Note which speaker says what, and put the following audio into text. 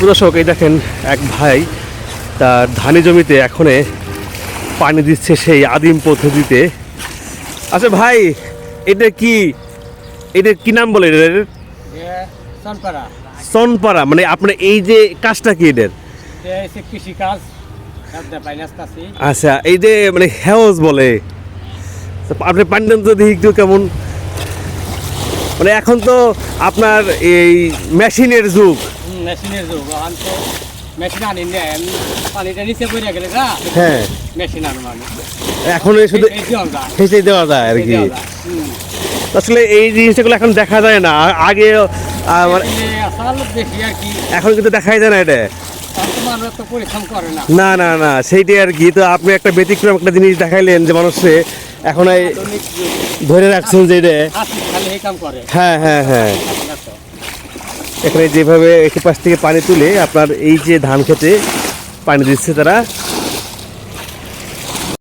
Speaker 1: দর্শক এই দেখেন এক ভাই তার ধানি জমিতে এখনে পানি দিচ্ছে সেই আদিম পদ্ধতিতে। আচ্ছা ভাই, এটা কি নাম বলে এটার? সনপাড়া। মানে আপনার এই যে কাজটা কি এটার?
Speaker 2: কৃষি কাজ।
Speaker 1: আচ্ছা, এই যে মানে হেউজ বলে, আপনি পানি দেন তো দেখি একটু কেমন। মানে এখন তো আপনার এই মেশিনের যুগ।
Speaker 2: মেশিন আনি নেন, পানিটা নিচে পড়ে গেলে না,
Speaker 1: হ্যাঁ
Speaker 2: মেশিন আনো মানে
Speaker 1: এখন শুধু হেঁচে দেওয়া যায় আর কি। আসলে এই জিনিসগুলো এখন দেখা যায় না, আগে মানে
Speaker 2: বেশি আর কি।
Speaker 1: এখন কিন্তু দেখাই যায় না এটা।
Speaker 2: মানুষ তো পরিশ্রম করে না।
Speaker 1: না না না, সেইটাই আর কি। তো আপনি একটা ব্যতিক্রম একটা জিনিস দেখাইলেন যে মানুষে এখন এই ধরে রাখছেন যে এটা। হ্যাঁ হ্যাঁ হ্যাঁ, এখানে যেভাবে একটি পাশ থেকে পানি তুলে আপনার এই যে ধান খেতে পানি দিচ্ছে তারা।